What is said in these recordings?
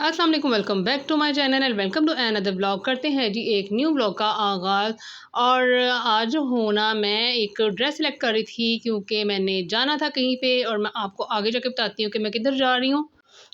अस्सलाम वालेकुम, welcome back to my channel and welcome to another blog. करते हैं जी एक न्यू ब्लॉग का आगाज़। और आज हो ना मैं एक ड्रेस सेलेक्ट कर रही थी क्योंकि मैंने जाना था कहीं पे, और मैं आपको आगे जाके बताती हूँ कि मैं किधर जा रही हूँ।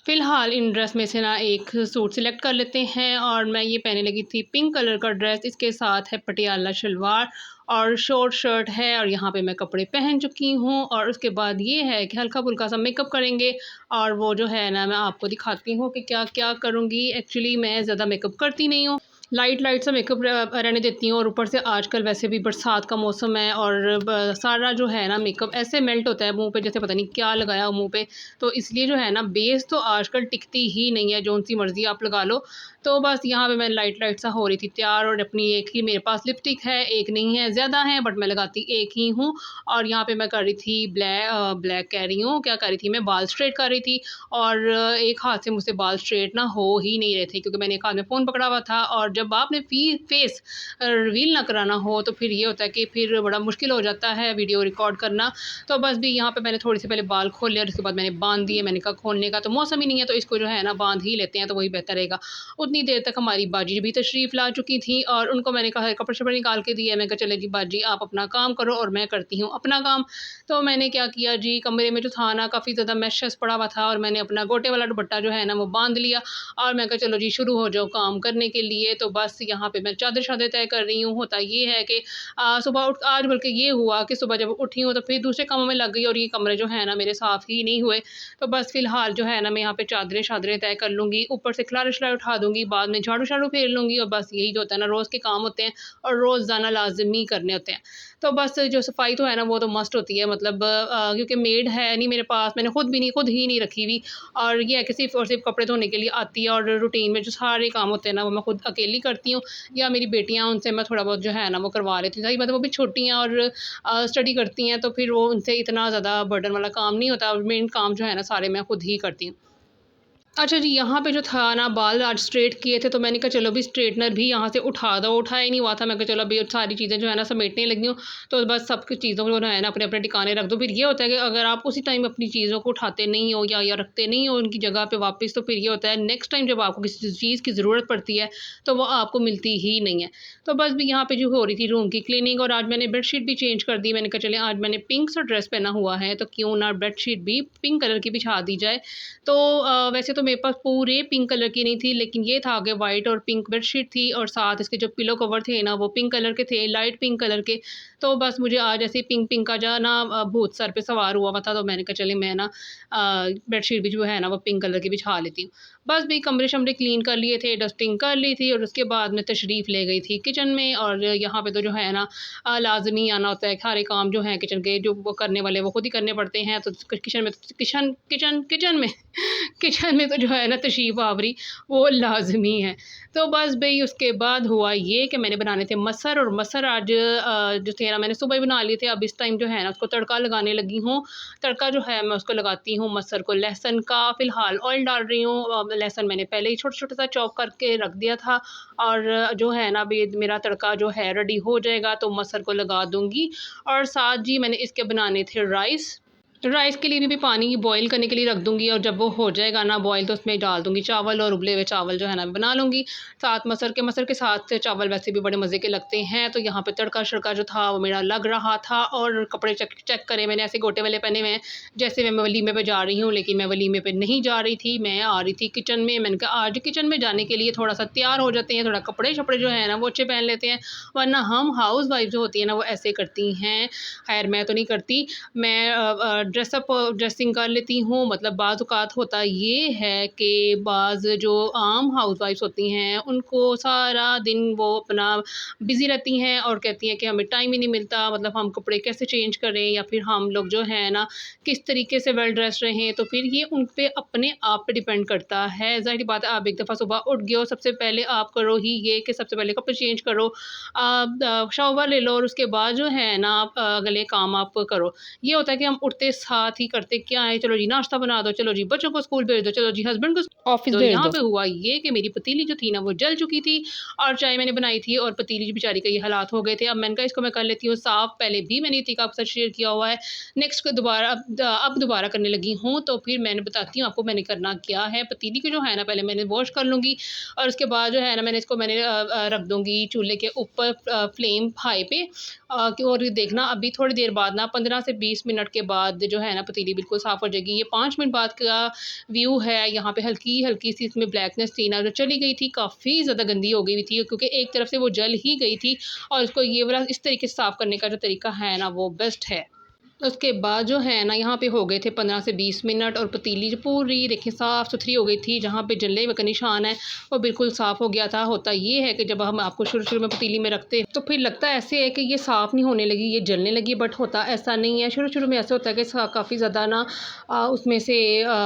फ़िलहाल इन ड्रेस में से ना एक सूट सिलेक्ट कर लेते हैं। और मैं ये पहनने लगी थी पिंक कलर का ड्रेस, इसके साथ है पटियाला शलवार और शॉर्ट शर्ट है। और यहाँ पे मैं कपड़े पहन चुकी हूँ और उसके बाद ये है कि हल्का-फुल्का सा मेकअप करेंगे। और वो जो है ना मैं आपको दिखाती हूँ कि क्या-क्या करूँगी। एक्चुअली मैं ज़्यादा मेकअप करती नहीं हूँ, लाइट सा मेकअप रहने देती हूँ। और ऊपर से आजकल वैसे भी बरसात का मौसम है और सारा जो है ना मेकअप ऐसे मेल्ट होता है मुंह पे जैसे पता नहीं क्या लगाया हो मुंह पे। तो इसलिए जो है ना बेस तो आजकल टिकती ही नहीं है, जो सी मर्जी आप लगा लो। तो बस यहाँ पे मैं लाइट सा हो रही थी तैयार। और अपनी एक ही मेरे पास लिपस्टिक है, एक नहीं है, ज़्यादा है बट मैं लगाती एक ही हूँ। और यहाँ पे मैं कर रही थी ब्लैक कह रही हूँ, क्या कर रही थी, मैं बाल स्ट्रेट कर रही थी। और एक हाथ से मुझसे बाल स्ट्रेट ना हो ही नहीं रहे थे क्योंकि मैंने एक हाथ में फ़ोन पकड़ा हुआ था। और जब आपने फेस रिवील ना कराना हो तो फिर ये होता है कि फिर बड़ा मुश्किल हो जाता है वीडियो रिकॉर्ड करना। तो बस भी यहाँ पे मैंने थोड़ी सी पहले बाल खोल लिया और उसके बाद मैंने बांध दिए। मैंने कहा खोलने का तो मौसम ही नहीं है, तो इसको जो है ना बांध ही लेते हैं तो वही बेहतर रहेगा। उतनी देर तक हमारी बाजी भी तशरीफ़ ला चुकी थी और उनको मैंने कहा कपड़े शपड़े निकाल के दिए। मैं कहा चले जी बाजी आप अपना काम करो और मैं करती हूँ अपना काम। तो मैंने क्या किया जी, कमरे में जो था ना काफ़ी ज़्यादा मैश पड़ा हुआ था और मैंने अपना गोटे वाला दुपट्टा जो है ना वो बांध लिया। और मैं कहा चलो जी शुरू हो जाओ काम करने के लिए। तो बस यहाँ पे मैं चादर शादर तय कर रही हूँ। होता ये है कि सुबह उठ आज बल्कि ये हुआ कि सुबह जब उठी हूँ तो फिर दूसरे कामों में लग गई और ये कमरे जो है ना मेरे साफ़ ही नहीं हुए। तो बस फ़िलहाल जो है ना मैं यहाँ पे चादरें शादरें तय कर लूँगी, ऊपर से खिलारे शिलारे उठा दूँगी, बाद में झाड़ू शाड़ू फेर लूँगी। और बस यही जो होता है ना रोज़ के काम होते हैं और रोज़ाना लाज़मी करने होते हैं। तो बस जो सफाई तो है ना वो तो मस्ट होती है, मतलब क्योंकि मेड है नहीं मेरे पास, मैंने खुद ही नहीं रखी हुई। और ये है कि सिर्फ़ और सिर्फ़ कपड़े धोने के लिए आती है और रूटीन में जो सारे काम होते हैं ना वो मैं खुद अकेली करती हूँ। या मेरी बेटियाँ, उनसे मैं थोड़ा बहुत जो है ना वो करवा लेती हूँ। सही बात है, वो भी छोटी हैं और स्टडी करती हैं तो फिर वो उनसे इतना ज़्यादा बर्डन वाला काम नहीं होता। मेन काम जो है ना सारे मैं खुद ही करती हूँ। अच्छा जी, यहाँ पे जो था ना बाल आज स्ट्रेट किए थे तो मैंने कहा चलो अभी स्ट्रेटनर भी यहाँ से उठा दो, उठाया ही नहीं हुआ था। मैं कहा चलो अभी सारी चीज़ें जो है ना समेटने लगी हूँ, तो बस सब कुछ चीज़ों को जो है ना अपने-अपने ठिकाने रख दो। फिर ये होता है कि अगर आप उसी टाइम अपनी चीज़ों को उठाते नहीं हो या रखते नहीं हो उनकी जगह पे वापस, तो फिर ये होता है नेक्स्ट टाइम जब आपको किसी चीज़ की ज़रूरत पड़ती है, तो वो आपको मिलती ही नहीं है। तो बस भी यहाँ पे जो हो रही थी रूम की क्लीनिंग। और आज मैंने बेडशीट भी चेंज कर दी। मैंने कहा चलें आज मैंने पिंक सा ड्रेस पहना हुआ है तो क्यों ना बेडशीट भी पिंक कलर की बिछा दी जाए। तो वैसे तो मेरे पास पूरे पिंक कलर की नहीं थी, लेकिन ये था कि वाइट और पिंक बेडशीट थी और साथ इसके जो पिलो कवर थे ना वो पिंक कलर के थे, लाइट पिंक कलर के। तो बस मुझे आज ऐसे पिंक का जो ना भूत सर पे सवार हुआ था तो मैंने कहा चलिए मैं ना बेडशीट भी जो है ना वो पिंक कलर की बिछा लेती हूँ। बस भी कमरे शमरे क्लीन कर लिए थे, डस्टिंग कर ली थी और उसके बाद मैं तशरीफ़ ले गई थी किचन में। और यहाँ पे तो जो है ना लाज़मी आना होता है, सारे काम जो हैं किचन के जो वो करने वाले वो खुद ही करने पड़ते हैं। तो किचन में किचन में किचन में तो जो है ना तशरीफ़ आवरी वो लाज़मी है। तो बस भई उसके बाद हुआ ये कि मैंने बनाने थे मसर। और मसर आज जो थे ना मैंने सुबह ही बना लिए थे। अब इस टाइम जो है ना उसको तड़का लगाने लगी हूँ। तड़का जो है मैं उसको लगाती हूँ मसर को लहसुन का, फ़िलहाल ऑयल डाल रही हूँ। लहसुन मैंने पहले ही छोटा-छोटा सा चॉप करके रख दिया था। और जो है ना अभी मेरा तड़का जो है रेडी हो जाएगा तो मसर को लगा दूँगी। और साथ जी मैंने इसके बनाने थे राइस। राइस के लिए भी पानी बॉयल करने के लिए रख दूँगी और जब वो हो जाएगा ना बॉयल तो उसमें डाल दूँगी चावल और उबले हुए चावल जो है ना बना लूँगी साथ मसर के साथ चावल वैसे भी बड़े मज़े के लगते हैं। तो यहाँ पे तड़का-शड़का जो था वो मेरा लग रहा था। और कपड़े चेक चेक करे मैंने, ऐसे गोटे वाले पहने हुए हैं जैसे मैं वलीमे पे जा रही हूँ, लेकिन मैं वलीमे पे नहीं जा रही थी, मैं आ रही थी किचन में। मैंने कहा आज किचन में जाने के लिए थोड़ा-सा तैयार हो जाते हैं, थोड़ा कपड़े-शपड़े जो है ना वो अच्छे पहन लेते हैं, वरना हम हाउस वाइफ़ जो होती है ना वो ऐसे करती हैं। खैर मैं तो नहीं करती, मैं ड्रेसिंग कर लेती हूँ। मतलब बाज़ औक़ात होता ये है कि बाज़ जो आम हाउसवाइफ़्स होती हैं उनको सारा दिन वो अपना बिज़ी रहती हैं और कहती हैं कि हमें टाइम ही नहीं मिलता, मतलब हम कपड़े कैसे चेंज करें या फिर हम लोग जो है ना किस तरीके से वेल ड्रेस्ड रहें। तो फिर ये उन पे अपने आप पे डिपेंड करता है। ज़ाहिर सी बात है, आप एक दफ़ा सुबह उठ गए हो, सबसे पहले आप करो ही ये कि सबसे पहले कपड़े चेंज करो, शावर ले लो और उसके बाद जो है ना आप अगले काम आप करो। ये होता है कि हम उठते साथ ही करते क्या है, चलो जी नाश्ता बना दो, चलो जी बच्चों को स्कूल भेज दो, चलो जी हस्बैंड को ऑफिस भेज दो। यहाँ पे हुआ ये कि मेरी पतीली जो थी ना वो जल चुकी थी और चाय मैंने बनाई थी और पतीली बेचारी का ये हालात हो गए थे। अब मैंने कहा इसको मैं कर लेती हूँ साफ़, पहले भी मैंने ये तरीका आपके साथ शेयर किया हुआ है। नेक्स्ट दोबारा अब दोबारा करने लगी हूँ, तो फिर मैंने बताती हूँ आपको मैंने करना क्या है। पतीली को जो है ना पहले मैंने वॉश कर लूँगी और उसके बाद जो है ना मैंने इसको रख दूँगी चूल्हे के ऊपर फ्लेम हाई पे। और देखना अभी थोड़ी देर बाद ना 15 से 20 मिनट के बाद जो है ना पतीली बिल्कुल साफ़ हो जाएगी। ये 5 मिनट बाद का व्यू है। यहाँ पे हल्की-हल्की सी इसमें ब्लैकनेस थी ना जो चली गई थी, काफ़ी ज़्यादा गंदी हो गई थी क्योंकि एक तरफ से वो जल ही गई थी और इसको ये वाला इस तरीके से साफ़ करने का जो तरीका है ना वो बेस्ट है। उसके बाद जो है ना यहाँ पे हो गए थे 15 से 20 मिनट और पतीली जो पूरी देखिए साफ़ सुथरी हो गई थी। जहाँ पे जलने का निशान है वो बिल्कुल साफ़ हो गया था। होता ये है कि जब हम आपको शुरू-शुरू में पतीली में रखते हैं तो फिर लगता ऐसे है कि ये साफ़ नहीं होने लगी, ये जलने लगी, बट होता ऐसा नहीं है। शुरू-शुरू में ऐसा होता है कि काफ़ी ज़्यादा ना उसमें से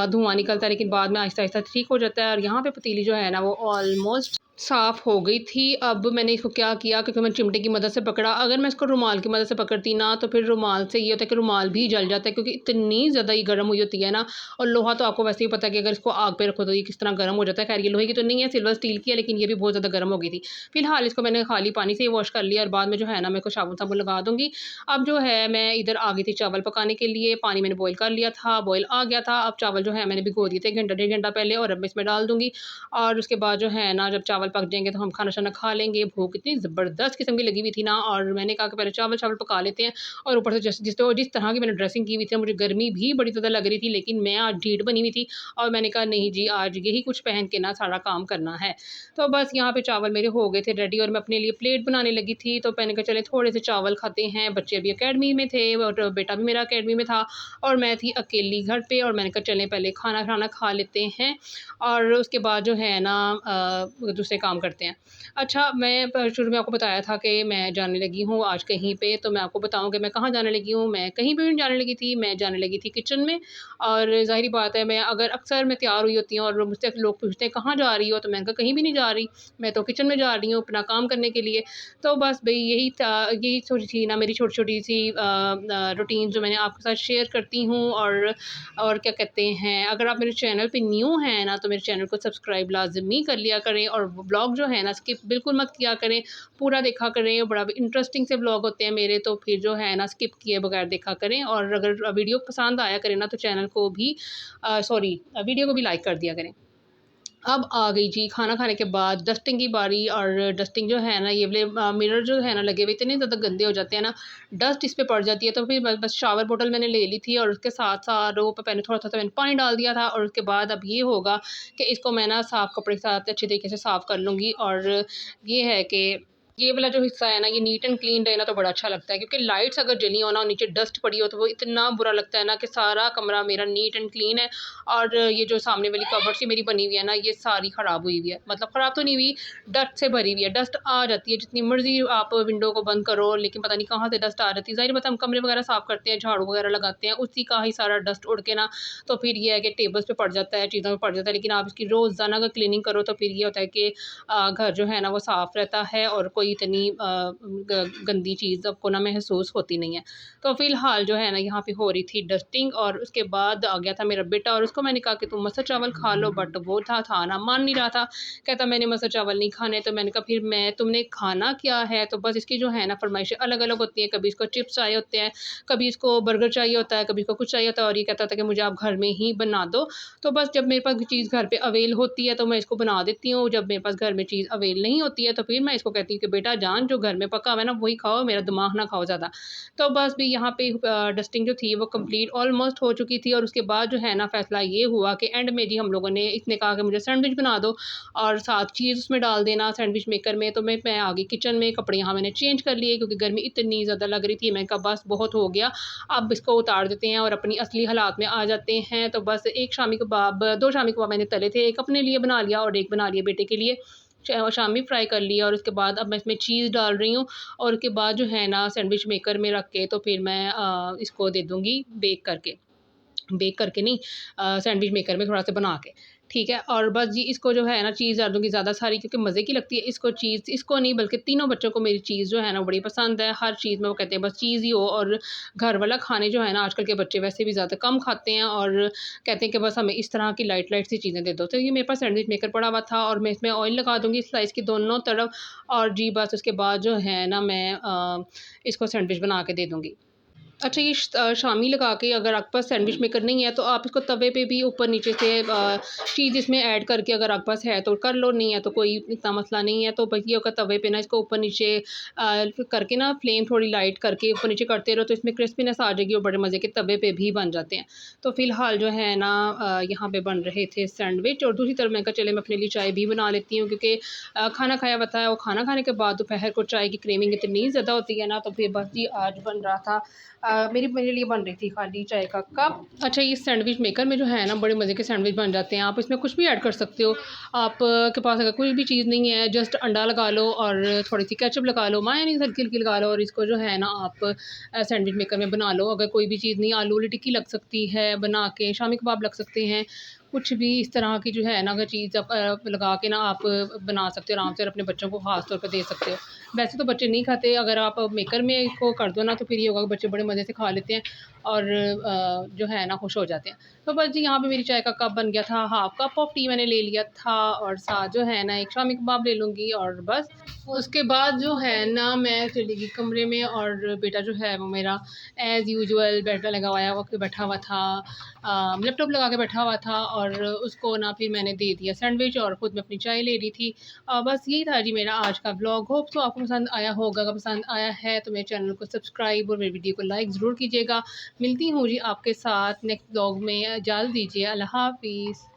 धुआँ निकलता है, लेकिन बाद में आहिस्ता-आहिस्ता ठीक हो जाता है। और यहाँ पे पतीली जो है ना वो ऑलमोस्ट साफ़ हो गई थी। अब मैंने इसको क्या किया, क्योंकि मैंने चिमटे की मदद से पकड़ा। अगर मैं इसको रुमाल की मदद से पकड़ती ना तो फिर रुमाल से ये होता है कि रुमाल भी जल जाता है, क्योंकि इतनी ज़्यादा ये गर्म हुई होती है ना। और लोहा तो आपको वैसे ही पता है कि अगर इसको आग पे रखो तो ये किस तरह गर्म हो जाता है। खैर ये लोहे की तो नहीं है, सिल्वर स्टील की है, लेकिन ये भी बहुत ज़्यादा गर्म हो गई थी। फिलहाल इसको मैंने खाली पानी से ही वॉश कर लिया और बाद में जो है ना मैं इसको साबुन लगा दूँगी। अब जो है मैं इधर आ गई थी चावल पकाने के लिए। पानी मैंने बॉयल कर लिया था, बॉयल आ गया था। अब चावल जो है मैंने भिगो दिए थे घंटा डेढ़ घंटा पहले और अब मैं इसमें डाल दूँगी। और उसके बाद जो है ना जब चावल पक जाएँगे तो हम खाना-शाना खा लेंगे। भूख इतनी ज़बरदस्त किस्म की लगी हुई थी ना, और मैंने कहा कि पहले चावल पका लेते हैं। और ऊपर से जिस तरह की मैंने ड्रेसिंग की हुई थी, मुझे गर्मी भी बड़ी ज़्यादा लग रही थी, लेकिन मैं आज ढीठ बनी हुई थी और मैंने कहा नहीं जी आज यही कुछ पहन के ना सारा काम करना है। तो बस यहाँ पे चावल मेरे हो गए थे रेडी और मैं अपने लिए प्लेट बनाने लगी थी। तो मैंने कहा चले थोड़े से चावल खाते हैं। बच्चे अभी अकेडमी में थे और बेटा भी मेरा अकेडमी में था और मैं थी अकेली घर पे, और मैंने कहा चलें पहले खाना खा लेते हैं और उसके बाद जो है ना दूसरे काम करते हैं। अच्छा, मैं शुरू में आपको बताया था कि मैं जाने लगी हूँ आज कहीं पे, तो मैं आपको बताऊँ कि मैं कहाँ जाने लगी हूँ। मैं कहीं पे भी नहीं जाने लगी थी, मैं जाने लगी थी किचन में। और ज़ाहिर-सी बात है, मैं अगर अक्सर मैं तैयार हुई होती हूँ और मुझसे लोग पूछते हैं कहाँ जा रही हो? तो मैंने कहा कहीं भी नहीं जा रही, मैं तो किचन में जा रही हूँ अपना काम करने के लिए। तो बस भई यही था, यही थोड़ी थी ना मेरी छोटी-छोटी सी रूटीन जो मैंने आपके साथ शेयर करती हूँ। और क्या कहते हैं, अगर आप मेरे चैनल पे न्यू हैं ना तो मेरे चैनल को सब्सक्राइब लाज़मी कर लिया करें और व्लॉग जो है ना स्किप बिल्कुल मत किया करें, पूरा देखा करें। बड़ा इंटरेस्टिंग से व्लॉग होते हैं मेरे, तो फिर जो है ना स्किप किए बगैर देखा करें। और अगर वीडियो पसंद आया करे ना तो चैनल को भी वीडियो को भी लाइक कर दिया करें। अब आ गई जी खाना खाने के बाद डस्टिंग की बारी। और डस्टिंग जो है ना ये वाले मिरर जो है ना लगे हुए इतने ज़्यादा गंदे हो जाते हैं ना, डस्ट इस पे पड़ जाती है। तो फिर बस शावर बोतल मैंने ले ली थी और उसके साथ-साथ रो पे मैंने थोड़ा-थोड़ा सा मैंने पानी डाल दिया था। और उसके बाद अब ये होगा कि इसको मैं ना साफ़ कपड़े के साथ अच्छे तरीके से साफ़ कर लूँगी। और ये है कि ये वाला जो हिस्सा है ना ये नीट एंड क्लीन रहे ना तो बड़ा अच्छा लगता है, क्योंकि लाइट्स अगर जली हो ना और नीचे डस्ट पड़ी हो तो वो इतना बुरा लगता है ना कि सारा कमरा मेरा नीट एंड क्लीन है और ये जो सामने वाली कबर्ड सी मेरी बनी हुई है ना ये सारी ख़राब हुई हुई है। मतलब ख़राब तो नहीं हुई, डस्ट से भरी हुई है। डस्ट आ जाती है जितनी मर्ज़ी आप विंडो को बंद करो, लेकिन पता नहीं कहाँ से डस्ट आ जाती है। ज़ाहिर बात है, हम कमरे वगैरह साफ़ करते हैं, झाड़ू वगैरह लगाते हैं, उसी का ही सारा डस्ट उड़ के ना तो फिर ये है कि टेबल्स पे पड़ जाता है, चीज़ों पे पड़ जाता है। लेकिन आप इसकी रोज़ाना अगर क्लीनिंग करो तो फिर ये होता है कि घर जो है ना वो साफ़ रहता है और कोई इतनी गंदी चीज़ आपको ना महसूस होती नहीं है। तो फ़िलहाल जो है ना यहाँ पे हो रही थी डस्टिंग। और उसके बाद आ गया था मेरा बेटा और उसको मैंने कहा कि तुम मसर चावल खा लो, बट वो था ना, मान नहीं रहा था। कहता मैंने मसर चावल नहीं खाने। तो मैंने कहा फिर तुमने खाना क्या है? तो बस इसकी जो है ना फ़रमाइशें अलग-अलग होती हैं। कभी इसको चिप्स चाहिए होते हैं, कभी इसको बर्गर चाहिए होता है, कभी इसको कुछ चाहिए होता है और ये कहता था कि मुझे आप घर में ही बना दो। तो बस जब मेरे पास चीज़ घर पे अवेल होती है तो मैं इसको बना देती हूँ। जब मेरे पास घर में चीज़ अवेल नहीं होती है तो फिर मैं इसको कहती हूँ कि बेटा जान जो घर में पका हुआ है ना वही खाओ, मेरा दिमाग ना खाओ ज़्यादा। तो बस भी यहाँ पे डस्टिंग जो थी वो कंप्लीट ऑलमोस्ट हो चुकी थी। और उसके बाद जो है ना फ़ैसला ये हुआ कि एंड में जी हम लोगों ने इसने कहा कि मुझे सैंडविच बना दो और साथ चीज़ उसमें डाल देना सैंडविच मेकर में। तो मैं आ गई किचन में, कपड़े यहाँ मैंने चेंज कर लिए क्योंकि गर्मी इतनी ज़्यादा लग रही थी। मैंने कहा बस बहुत हो गया, अब इसको उतार देते हैं और अपनी असली हालात में आ जाते हैं। तो बस 2 शामी कबाब मैंने तले थे, एक अपने लिए बना लिया और एक बना लिया बेटे के लिए। शामी फ्राई कर लिया और उसके बाद अब मैं इसमें चीज़ डाल रही हूँ और उसके बाद जो है ना सैंडविच मेकर में रख के तो फिर मैं इसको दे दूँगी बेक करके। बेक करके नहीं, सैंडविच मेकर में थोड़ा सा बना के, ठीक है। और बस जी इसको जो है ना चीज़ डाल दूँगी ज़्यादा सारी, क्योंकि मज़े की लगती है। इसको चीज़ इसको नहीं बल्कि तीनों बच्चों को मेरी चीज़ जो है ना बड़ी पसंद है। हर चीज़ में वो कहते हैं बस चीज़ ही हो, और घर वाला खाने जो है ना आजकल के बच्चे वैसे भी ज़्यादा कम खाते हैं, और कहते हैं कि बस हमें इस तरह की लाइट सी चीज़ें दे दो। तो ये मेरे पास सैंडविच मेकर पड़ा हुआ था, और मैं इसमें ऑयल लगा दूँगी स्लाइस की दोनों तरफ, और जी बस उसके बाद जो है ना मैं इसको सैंडविच बना के दे दूँगी। अच्छा, ये शामी लगा के अगर आपके पास सैंडविच मेकर नहीं है, तो आप इसको तवे पे भी ऊपर-नीचे से चीज़ इसमें ऐड करके अगर आपके पास है तो कर लो, नहीं है तो कोई इतना मसला नहीं है। तो बस ये होगा, तवे पे ना इसको ऊपर-नीचे करके ना फ्लेम थोड़ी लाइट करके ऊपर-नीचे करते रहो, तो इसमें क्रिस्पीनेस आ जाएगी और बड़े मज़े के तवे पे भी बन जाते हैं। तो फ़िलहाल जो है ना यहाँ पे बन रहे थे सैंडविच, और दूसरी तरफ मैंने कहा चले मैं अपने लिए चाय भी बना लेती हूँ, क्योंकि खाना खाया हुआ था, और खाना खाने के बाद दोपहर को चाय की क्रेविंग इतनी ज़्यादा होती है ना, तो फिर बस जी आज बन रहा था मेरे लिए बन रही थी खाली चाय का कप। अच्छा, ये सैंडविच मेकर में जो है ना बड़े मज़े के सैंडविच बन जाते हैं। आप इसमें कुछ भी ऐड कर सकते हो। आप के पास अगर कोई भी चीज़ नहीं है, जस्ट अंडा लगा लो और थोड़ी-सी केचअप लगा लो, मायोनीज़ हल्की-हल्की लगा लो, और इसको जो है ना आप सैंडविच मेकर में बना लो। अगर कोई भी चीज़ नहीं, आलू वाली टिक्की लग सकती है बना के, शामी कबाब लग सकते हैं। कुछ भी इस तरह की जो है ना अगर चीज़ आप लगा के ना आप बना सकते हो आराम से, और अपने बच्चों को ख़ास तौर पे दे सकते हो। वैसे तो बच्चे नहीं खाते, अगर आप मेकर में इसको कर दो ना तो फिर ये होगा कि बच्चे बड़े मज़े से खा लेते हैं, और जो है ना खुश हो जाते हैं। तो बस जी यहाँ पे मेरी चाय का कप बन गया था, हाफ़ कप ऑफ टी मैंने ले लिया था, और साथ जो है ना एक शामी कबाब ले लूँगी, और बस उसके बाद जो है ना मैं चली गई कमरे में, और बेटा जो है वो मेरा एज़ यूजुअल बेड पे लगाया हुआ के बैठा हुआ था, लैपटॉप लगा के बैठा हुआ था, और उसको ना फिर मैंने दे दिया सैंडविच, और खुद मैं अपनी चाय ले रही थी। बस यही था जी मेरा आज का व्लॉग। होप सो आपको पसंद आया होगा। अगर पसंद आया है तो मेरे चैनल को सब्सक्राइब और मेरी वीडियो को लाइक ज़रूर कीजिएगा। मिलती हूँ जी आपके साथ नेक्स्ट व्लॉग में। इजाज़त दीजिए। अल्लाह हाफ़िज़।